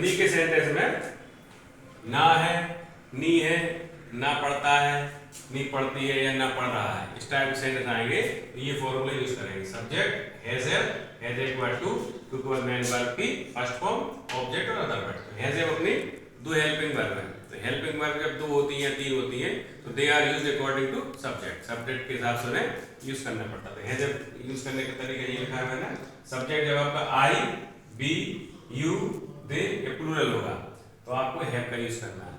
हिंदी के सेंटेंस में ना है, नी है, ना पढ़ता है, नी पढ़ती है या ना पढ़ रहा है, इस टाइप के सेंटेंस आएंगे तो ये फॉर्मूला यूज करेंगे। Subject has a equal to के बाद मेन वर्ब की फर्स्ट फॉर्म, ऑब्जेक्ट और अदर वर्ब। तो हैज ए अपनी दो हेल्पिंग वर्ब है, तो हेल्पिंग वर्ब जब दो होती हैं, तीन होती हैं, तो they are used according to subject. Subject के हिसाब से उन्हें यूज करना पड़ता है। हैज ए यूज करने का तरीका ये लिखा है मैंने। सब्जेक्ट जब आपका आई, बी, यू, दे या प्लूरल होगा तो आपको हैव का यूज करना है।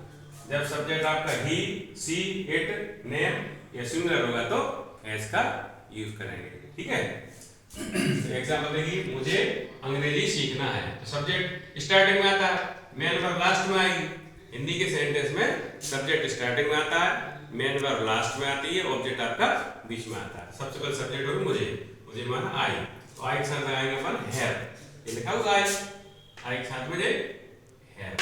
जब सब्जेक्ट आपका ही, सी, इट, नेम या सिंगुलर होगा तो हैज का यूज करेंगे। ठीक है, एग्जांपल देखिए, मुझे अंग्रेजी सीखना है, तो सब्जेक्ट स्टार्टिंग में आता है, मेन वर्ब लास्ट में आएगी। हिंदी के सेंटेंस में सब्जेक्ट स्टार्टिंग में आता है, मेन वर्ब लास्ट में आती है, ऑब्जेक्ट आपका बीच में आता है। सबसे पहले सब्जेक्ट होगा मुझे माना आई, तो आई के साथ लगाएंगे अपन हैव, ये लिखा हुआ आई के साथ में जे हैव,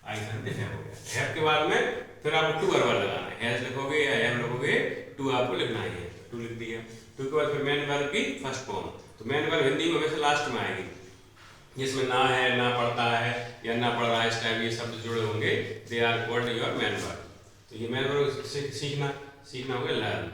आई के साथ में हैव हो गया। हैव के बाद में फिर आपको टू वर्ब लगाना है, हैज लिखोगे या हैव लिखोगे, टू आपको लिखना है, टू लिख दिया। टू के बाद फिर मेन वर्ब की फर्स्ट फॉर्म, तो मेन वर्ब हिंदी में हमेशा लास्ट में आएगी, जिसमें ना है, ना पढ़ता है या ना पढ़ रहा है, इस टाइम ये शब्द जुड़े होंगे, they are called your main verb. तो ये मेन वर्ब सीखना हो गया लर्न।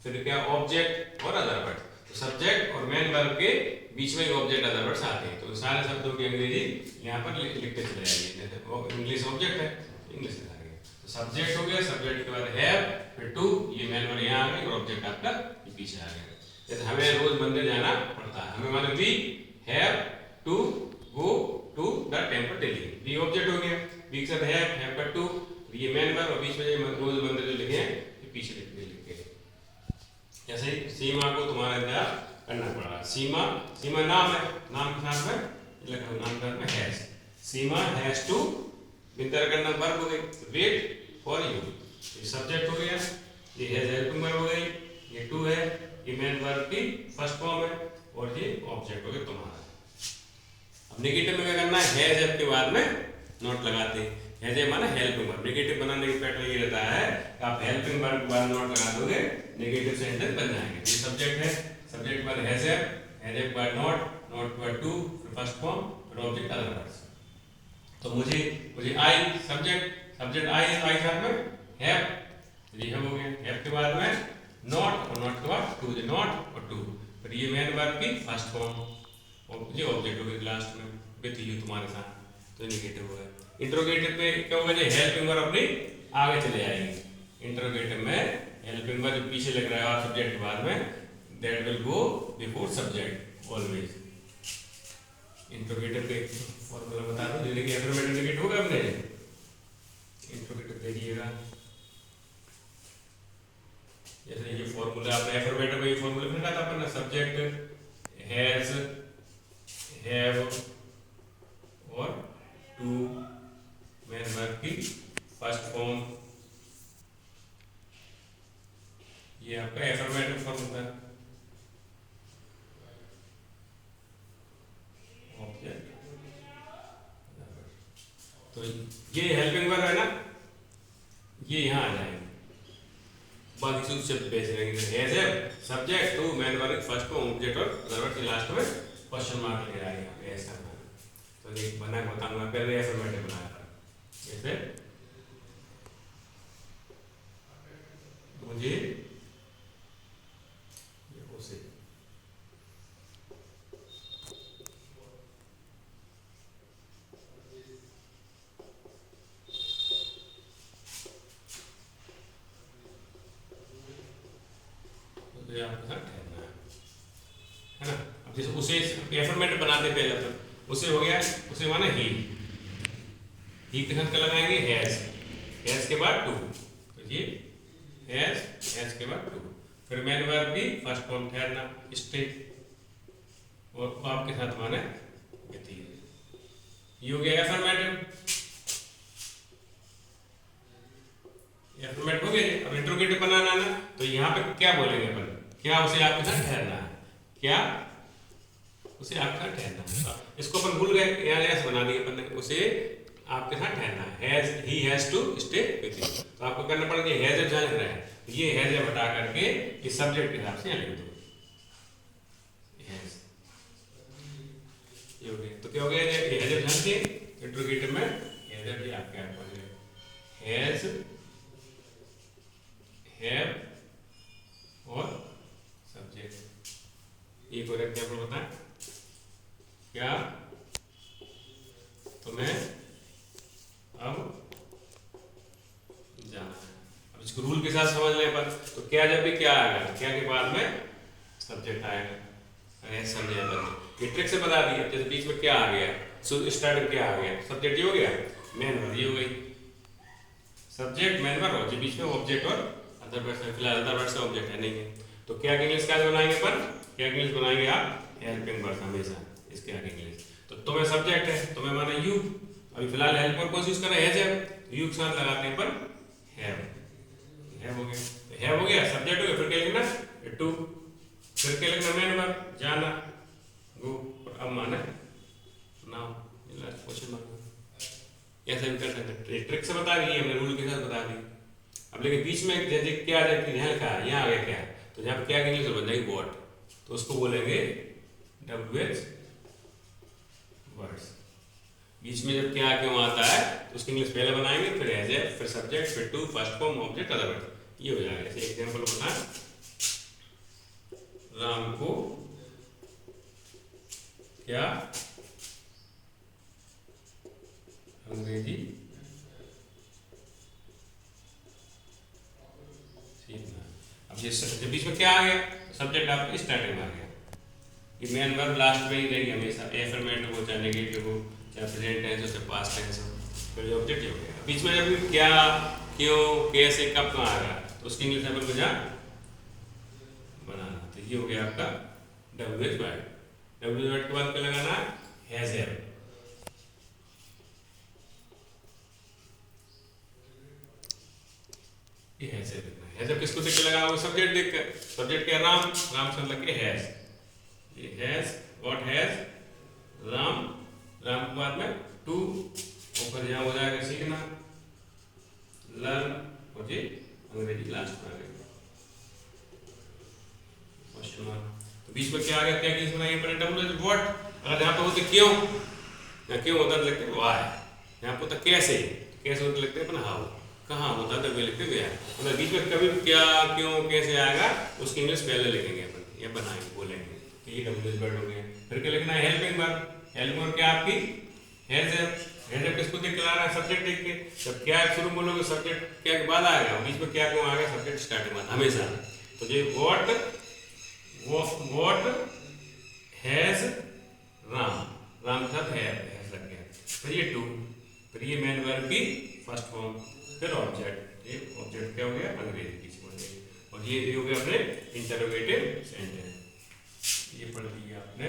फिर क्या, ऑब्जेक्ट और अदर वर्ड, तो सब्जेक्ट और मेन वर्ब के बीच में ऑब्जेक्ट अदर वर्ड्स आते हैं, तो सारे शब्दों की अंग्रेजी यहाँ पर लिखते चले जाइए। जैसे इंग्लिश ऑब्जेक्ट है, इंग्लिश लिखाएंगे, तो सब्जेक्ट हो गया, सब्जेक्ट के बाद हैव, फिर टू, ये मेन वर्ब यहाँ आ गया और ऑब्जेक्ट आपका पीछे आ गया। जैसे हमें रोज मंदिर जाना पड़ता है, हमें मतलब we have to go to the temple daily, we object हो गया, वी के साथ हैव का टू, ये मेन वर्ब और बीच में रोज मंदिर जो लिखे हैं ये पीछे लिख के। जैसे सीमा को तुम्हारा इंतजार करना पड़ा, सीमा नाम है, नाम के साथ में लिखा हुआ, नाम के साथ में हैज, सीमा हैज टू, इंतजार करना वर्ब हो गई, वेट फॉर यू, ये सब्जेक्ट हो गया, ये हैज हेल्पिंग वर्ब हो गई, ये टू है, ये मेन वर्ब की फर्स्ट फॉर्म है और ये ऑब्जेक्ट हो गया तुम्हारा। अब नेगेटिव में क्या करना है, हैज के बाद में नॉट लगाते हैं, हैज माना हेल्पिंग वर्ब। नेगेटिव बनाने का पैटर्न ये रहता है कि आप हेल्पिंग वर्ब के बाद नॉट लगा दोगे, नेगेटिव सेंटेंस बन जाएंगे। ये सब्जेक्ट है, सब्जेक्ट पर हैज के बाद नॉट के बाद टू, फिर फर्स्ट फॉर्म, फिर ऑब्जेक्ट अदर वर्ड्स। तो मुझे आई सब्जेक्ट आई साथ में हैव, ये हो गया, हैव के बाद में नॉट और नॉट के बाद टू, नॉट और टू, फिर ये मेन वर्ब की फर्स्ट फॉर्म और ये ऑब्जेक्ट हो गया लास्ट में विद यू तुम्हारे साथ, तो नेगेटिव हो गया। इंट्रोगेटिव पे क्या होगा, जो हेल्पिंग वर्ब अपनी आगे चले आएगी। इंट्रोगेटिव में हेल्पिंग वर्ब जो पीछे लग रहा है सब्जेक्ट के बाद में, that will go before subject always. Interrogative पे फॉर्मूला बता दो, जैसे कि एफर्मेटिव नेगेटिव होगा अपने, इंट्रोगेटिव देखिएगा, जैसे ये फॉर्मूला आपने एफर्मेटिव में ये फॉर्मूला लिखा था अपन, सब्जेक्ट हैज, हैव और टू, मेन वर्ब की फर्स्ट फॉर्म, ये आपका एफर्मेटिव फॉर्मूला है। ऑब्जेक्ट, तो ये हेल्पिंग वर्ब है ना, ये यहाँ आ जाएंगे, बाकी सब शब्द बेच रहेंगे। हैज है subject, to, main verb first form, object और अदर वर्ब के लास्ट में क्वेश्चन मार्क लगा आएगा, ऐसा ना। तो एक बना के बताऊंगा, पहले एफर्मेटिव बनाया था, जैसे मुझे उसे, तो आपके साथ ठहरना है ना। अब जैसे उसे एफर्मेटिव बनाते पहले तो उसे हो गया, उसे माना ही के साथ क्या लगाएंगे, हैज के बाद टू, तो ये हैज के बाद टू, फिर मेन वर्ब की फर्स्ट फॉर्म ठहरना, स्टे, और आपके साथ माने गति, ये हो गया एफर्मेटिव हो गया। अब इंट्रोगेटिव बनाना है ना, तो यहाँ पे क्या बोलेंगे अपन, क्या उसे आपके साथ ठहरना है, क्या उसे आपके साथ ठहरना है, इसको अपन भूल गए, यहाँ ऐसे बना दिए अपन ने, उसे आपके साथ ठहरना है, he has to stay with you, तो आपको करना पड़ेगा, हैज जहाँ लिख रहा है, ये हैज हटा करके इस सब्जेक्ट के हिसाब से यहाँ लिख दो, हैज, ये हो गया। तो क्या हो गया, ये हैज जहाँ के इंट्रोगेटिव में हैजर भी आपके आप पढ़ गए, हैज, हैव और सब्जेक्ट। एक और एग्जाम्पल बताएं, क्या तुम्हें अब जाना है। अब इसको रूल के साथ समझ लें पर, तो क्या जब भी क्या आएगा, क्या के बाद में सब्जेक्ट आएगा, समझे अपन। ये ट्रिक से बता दिया, जैसे बीच में क्या आ गया, स्टार्ट में क्या आ गया, सब्जेक्ट ये हो गया, मेन वर्ब ये हो गई, सब्जेक्ट मेन वर्ब और बीच में ऑब्जेक्ट और अदर वर्ड्स में, फिलहाल अदर वर्ड्स का ऑब्जेक्ट है नहीं है। तो क्या के इंग्लिश कैसे बनाएंगे अपन, क्या के इंग्लिश बनाएंगे आप हेल्पिंग वर्ब हमेशा इसके आगे इंग्लिश। तो तुम्हें सब्जेक्ट है, तुम्हें माने यू, अभी फिलहाल हेल्प वर्ब को यूज कर रहे हैं हैव, यू के साथ लगाते हैं पर हैव हो गया, हैव हो गया, सब्जेक्ट हो गया, फिर क्या लिखना टू, फिर क्या लिखना मेन वर्ब जाना, गो, और अब माने नाउ, लास्ट क्वेश्चन मार्क। ऐसा भी कर सकते हैं, ट्रिक से बता दी हमने, रूल के साथ बता दी। अब लेकिन बीच में जैसे क्या जाती है लिखा है, यहाँ आ गया क्या, तो जहाँ पे क्या के इंग्लिश बन जाएगी व्हाट, तो उसको बोलेंगे WH वर्ड्स। बीच में जब क्या क्यों आता है तो उसकी इंग्लिश पहले बनाएंगे, फिर एज ए, फिर सब्जेक्ट, फिर to, first form, object, other word, ये हो जाएगा। जैसे एग्जांपल बताएं, राम को क्या अंग्रेजी सीखना। अब ये जब बीच में क्या आ गया, सब्जेक्ट आपके स्टार्टिंग में आ गया, ये मेन वर्ब लास्ट में ही रहेगी हमेशा, एफर्मेटिव हो चाहे नेगेटिव हो, चाहे प्रेजेंट टेंस हो चाहे पास्ट टेंस हो, फिर ऑब्जेक्ट हो गया। बीच में जब क्या, क्यों, कैसे, कब कहाँ आ गया, तो उसकी इंग्लिश अपन को जा बनाना। तो ये हो गया आपका WH वर्ड। WH वर्ड के बाद क्या लगाना है, हैज हैव, ये हैज हैव लिखना है। हैज हैव किसको देख के लगा, वो सब्जेक्ट देख कर, सब्जेक्ट क्या राम, राम से लग के हैज, ये has, what has Ram, Ram के बाद में टू, ऊपर यहाँ हो जाएगा सीखना, लर्न, और ये अंग्रेजी लास्ट में आ गई क्वेश्चन मार्क। तो बीच में क्या आ गया, क्या चीज बनाई है, WH व्हाट, अगर यहाँ पे होते क्यों, या क्यों होता लिखते हैं व्हाई, यहाँ पे होता कैसे, कैसे होता लिखते हैं अपन हाउ, कहाँ होता तो वे लिखते हैं वेयर। मतलब बीच में कभी क्या, क्यों, कैसे आएगा उसकी इंग्लिश पहले लिखेंगे अपन, या बनाएंगे, बोलेंगे। तो ये WH वर्ड हो गया। फिर क्या लिखना है, हेल्पिंग वर्ब। हेल्पिंग वर्ब क्या आपकी हैज हैव, हैज हैव किसको देख के ला रहा है, सब्जेक्ट देख के। जब क्या शुरू बोलोगे सब्जेक्ट क्या के बाद आएगा, बीच में क्या क्यों आ गया, सब्जेक्ट स्टार्टिंग में हमेशा। तो ये व्हाट हैज राम, राम के साथ हैज लग गया, फिर ये टू, फिर ये मेन वर्ब की फर्स्ट फॉर्म, फिर ऑब्जेक्ट, ये ऑब्जेक्ट क्या हो गया, अंग्रेजी बीच में गई, और ये हो गया अपने इंटरोगेटिव सेंटेंस। ये पढ़ लिया आपने।